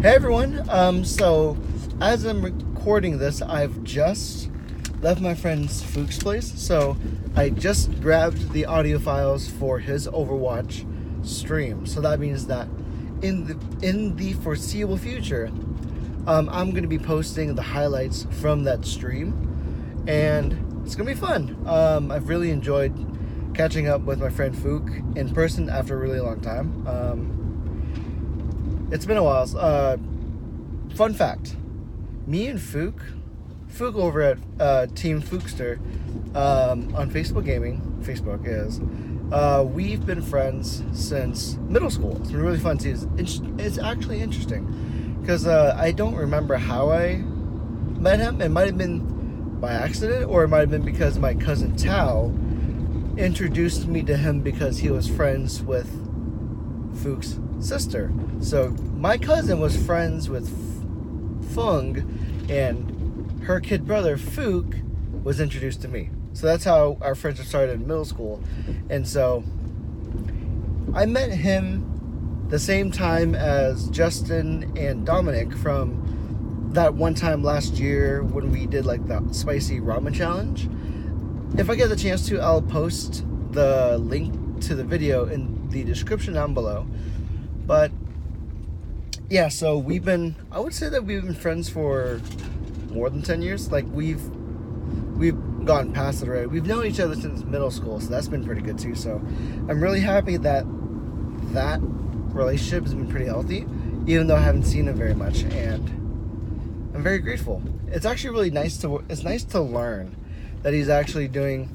Hey everyone. So as I'm recording this, I've just left my friend's Fook's place. So I just grabbed the audio files for his Overwatch stream. So that means that in the foreseeable future, I'm going to be posting the highlights from that stream, and it's going to be fun. I've really enjoyed catching up with my friend Fook in person after a really long time. It's been a while. Fun fact: me and Fook over at Team Fookster on Facebook Gaming. Facebook is. We've been friends since middle school. It's been really fun too. It's actually interesting because I don't remember how I met him. It might have been by accident, or it might have been because my cousin Tao introduced me to him because he was friends with Fook's sister. So my cousin was friends with Fung, and her kid brother Fook was introduced to me. So that's how our friendship started in middle school. And so I met him the same time as Justin and Dominic from that one time last year when we did like the spicy ramen challenge. If I get the chance to, I'll post the link to the video in the description down below. But yeah, so I would say that we've been friends for more than 10 years. Like we've gone past it already. We've known each other since middle school, so that's been pretty good too. So I'm really happy that relationship has been pretty healthy, even though I haven't seen him very much, and I'm very grateful. It's actually really nice to learn that he's actually doing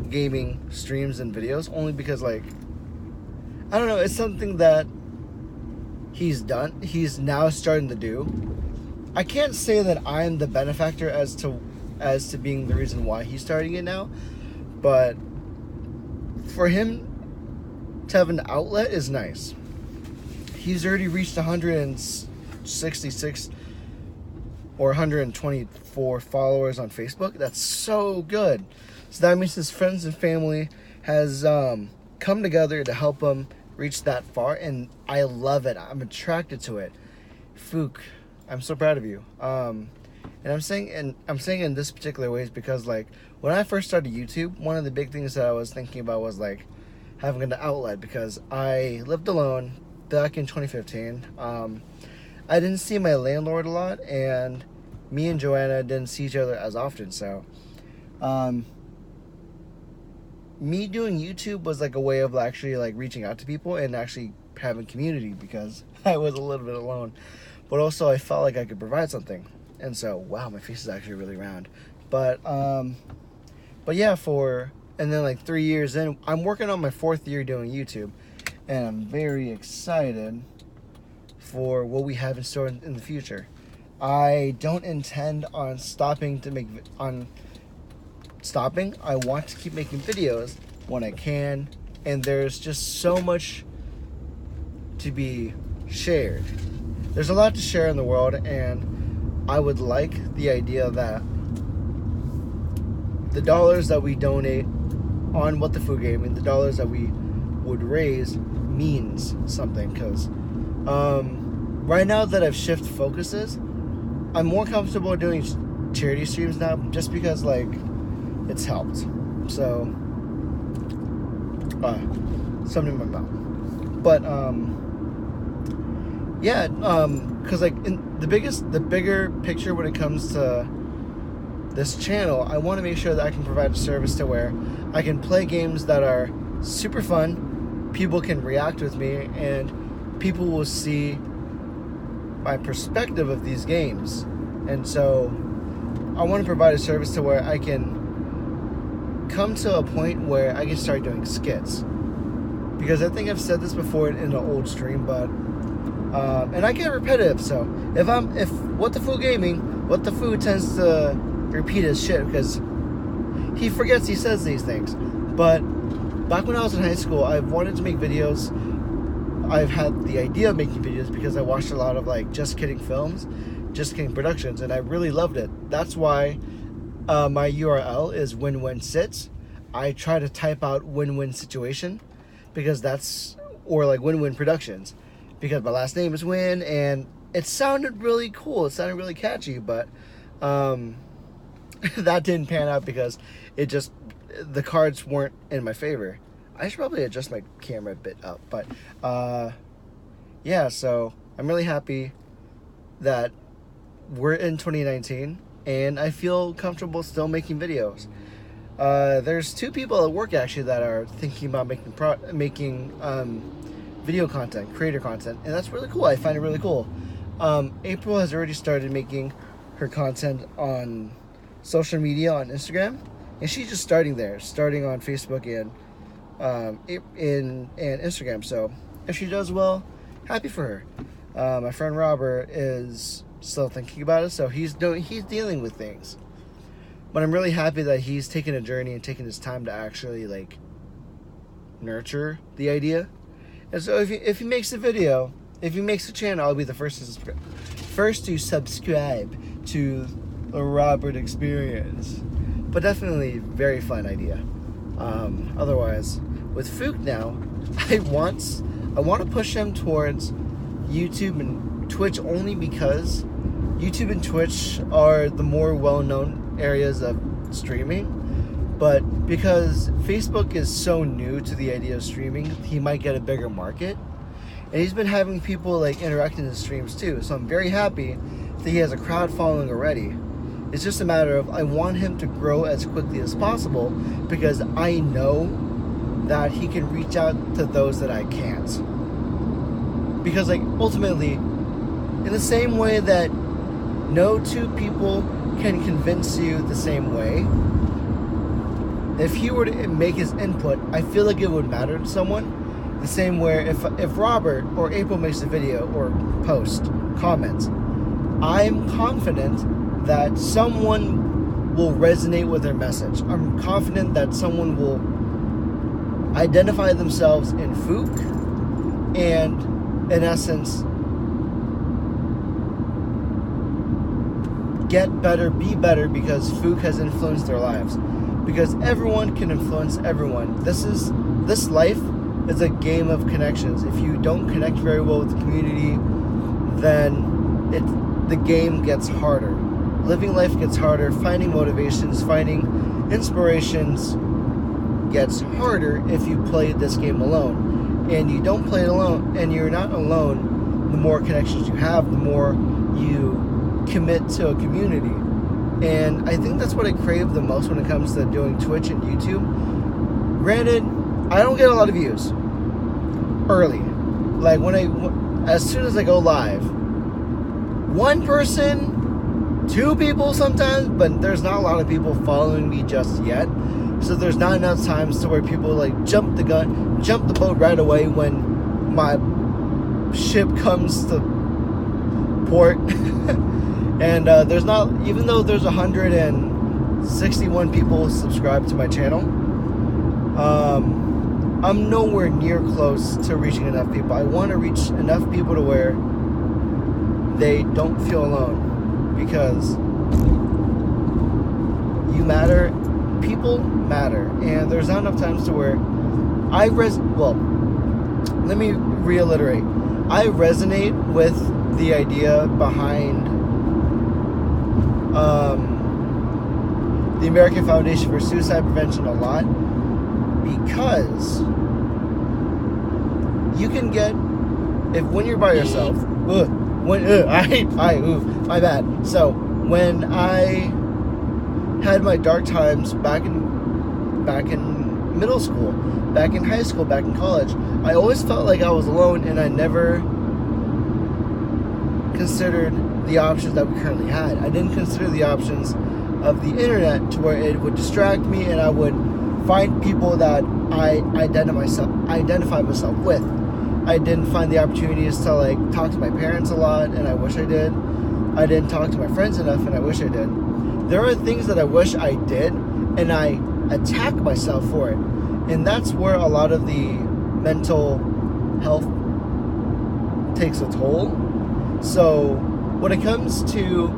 gaming streams and videos, only because like I don't know, it's something that he's now starting to do. I can't say that I'm the benefactor as to being the reason why he's starting it now, but for him to have an outlet is nice. He's already reached 166 or 124 followers on Facebook. That's so good. So that means his friends and family has come together to help him reach that far, and I love it. I'm attracted to it. Fook, I'm so proud of you. And I'm saying in this particular ways because like when I first started YouTube, one of the big things that I was thinking about was like having an outlet, because I lived alone back in 2015. I didn't see my landlord a lot, and me and Joanna didn't see each other as often. So me doing YouTube was like a way of actually like reaching out to people and actually having community, because I was a little bit alone, but also I felt like I could provide something. And so, wow, my face is actually really round. But yeah, and then like 3 years in, I'm working on my 4th year doing YouTube, and I'm very excited for what we have in store in the future. I don't intend on stopping. I want to keep making videos when I can, and there's just so much to be shared. There's a lot to share in the world, and I would like the idea that the dollars that we donate on What the Food Gaming, the dollars that we would raise, means something. Because right now that I've shifted focuses, I'm more comfortable doing charity streams now, just because like it's helped. So something in my mouth. But yeah, because like in the bigger picture when it comes to this channel, I want to make sure that I can provide a service to where I can play games that are super fun, people can react with me, and people will see my perspective of these games. And so I want to provide a service to where I can come to a point where I can start doing skits, because I think I've said this before in an old stream, but and I get repetitive. So if What the Food Gaming, What the Food tends to repeat his shit because he forgets he says these things. But back when I was in high school, I wanted to make videos. I've had the idea of making videos because I watched a lot of like Just Kidding films, Just Kidding productions, and I really loved it. That's why my URL is WinWin Sits. I try to type out win-win situation, because or like Win-Win Productions, because my last name is Win, and it sounded really cool. It sounded really catchy, but that didn't pan out because the cards weren't in my favor. I should probably adjust my camera a bit up, but yeah, so I'm really happy that we're in 2019 and I feel comfortable still making videos. There's 2 people at work actually that are thinking about making video content, creator content, and that's really cool. I find it really cool. April has already started making her content on social media, on Instagram, and she's just starting on Facebook and Instagram. So if she does well, happy for her. My friend Robert is still thinking about it, so he's dealing with things. But I'm really happy that he's taken a journey and taken his time to actually like nurture the idea. And so if he makes a video, if he makes a channel, I'll be the first to subscribe to the Robert Experience. But definitely very fun idea. Otherwise, with Fook now, I want to push him towards YouTube and Twitch only because YouTube and Twitch are the more well-known areas of streaming. But because Facebook is so new to the idea of streaming, he might get a bigger market. And he's been having people like interact in his streams too. So I'm very happy that he has a crowd following already. It's just a matter of I want him to grow as quickly as possible because I know that he can reach out to those that I can't. Because like ultimately, in the same way that no 2 people can convince you the same way, if he were to make his input, I feel like it would matter to someone. The same way if Robert or April makes a video or post, comments, I'm confident that someone will resonate with their message. I'm confident that someone will identify themselves in Fook and, in essence, get better, be better because Fook has influenced their lives. Because everyone can influence everyone. This life is a game of connections. If you don't connect very well with the community, then the game gets harder. Living life gets harder. Finding motivations, finding inspirations gets harder if you play this game alone. And you don't play it alone, and you're not alone. The more connections you have, the more you commit to a community. And I think that's what I crave the most when it comes to doing Twitch and YouTube. Granted, I don't get a lot of views early. Like as soon as I go live, 1 person, 2 people sometimes, but there's not a lot of people following me just yet. So there's not enough times to where people like jump the boat right away when my ship comes to port. And there's not, even though there's 161 people subscribed to my channel, I'm nowhere near close to reaching enough people. I want to reach enough people to where they don't feel alone, because you matter, people matter, and there's not enough times to where let me reiterate. I resonate with the idea behind the American Foundation for Suicide Prevention a lot, because you can get, when you're by yourself, my bad. So when I had my dark times back in middle school, back in high school, back in college, I always felt like I was alone, and I never considered the options that we currently had. I didn't consider the options of the internet to where it would distract me and I would find people that I identify myself with. I didn't find the opportunities to like talk to my parents a lot, and I wish I did. I didn't talk to my friends enough, and I wish I did. There are things that I wish I did, and I attack myself for it. And that's where a lot of the mental health takes a toll. So when it comes to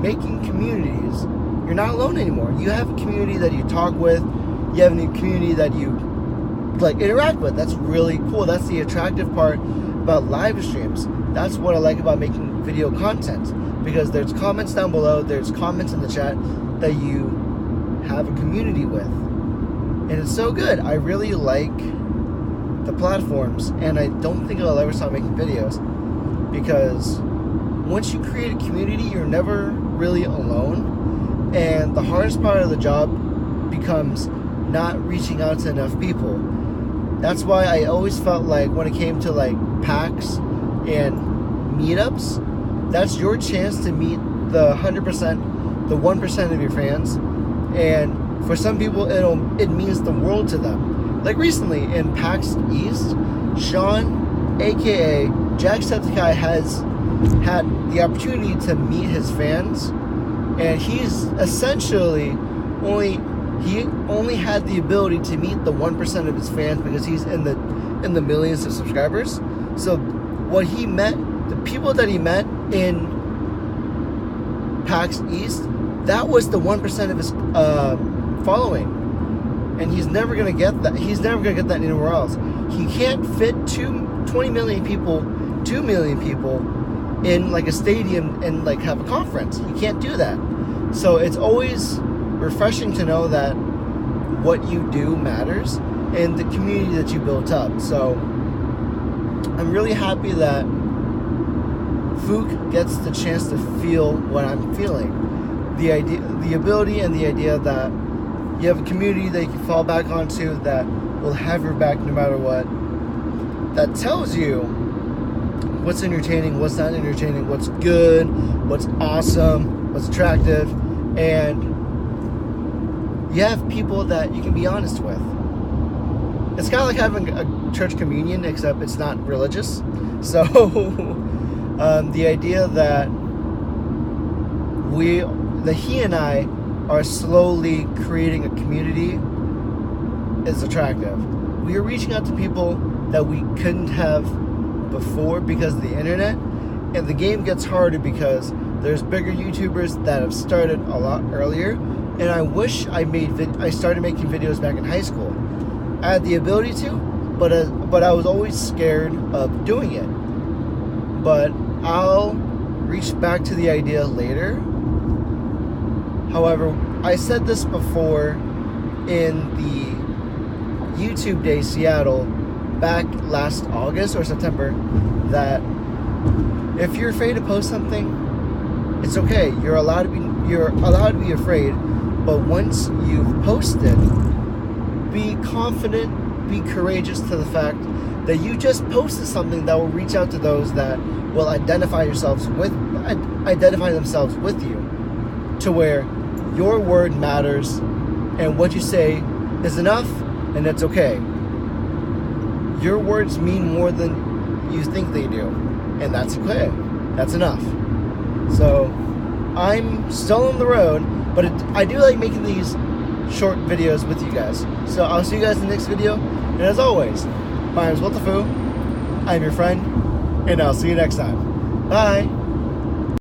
making communities, you're not alone anymore. You have a community that you talk with. You have a community that you like interact with. That's really cool. That's the attractive part about live streams. That's what I like about making video content, because there's comments down below, there's comments in the chat that you have a community with, and it's so good. I really like the platforms, and I don't think I'll ever stop making videos, because once you create a community, you're never really alone, and the hardest part of the job becomes not reaching out to enough people. That's why I always felt like when it came to like PAX and meetups, that's your chance to meet the 100%, the 1% of your fans, and for some people it means the world to them. Like recently in PAX East, Sean, aka Jacksepticeye, has had the opportunity to meet his fans, and he's essentially only had the ability to meet the 1% of his fans because he's in the millions of subscribers. So what he met, the people that he met in PAX East, that was the 1% of his following, and he's never gonna get that. He's never gonna get that anywhere else. He can't fit 20 million people, 2 million people in like a stadium and like have a conference. He can't do that. So it's always refreshing to know that what you do matters and the community that you built up. So I'm really happy that Fook gets the chance to feel what I'm feeling. The ability and the idea that you have a community that you can fall back onto that will have your back no matter what. That tells you what's entertaining, what's not entertaining, what's good, what's awesome, what's attractive, and you have people that you can be honest with. It's kind of like having a church communion, except it's not religious. So the idea that he and I are slowly creating a community is attractive. We are reaching out to people that we couldn't have before because of the internet, and the game gets harder because there's bigger YouTubers that have started a lot earlier, and I wish I started making videos back in high school. I had the ability to, but I was always scared of doing it. But I'll reach back to the idea later. However, I said this before in the YouTube Day Seattle back last August or September, that if you're afraid to post something, it's okay. You're allowed to be afraid, but once you've posted, be confident, be courageous to the fact that you just posted something that will reach out to those that will identify themselves with you, to where your word matters and what you say is enough, and it's okay. Your words mean more than you think they do, and that's okay. That's enough. So I'm still on the road, but I do like making these short videos with you guys. So I'll see you guys in the next video, and as always, my name is What the Foo. I'm your friend, and I'll see you next time. Bye.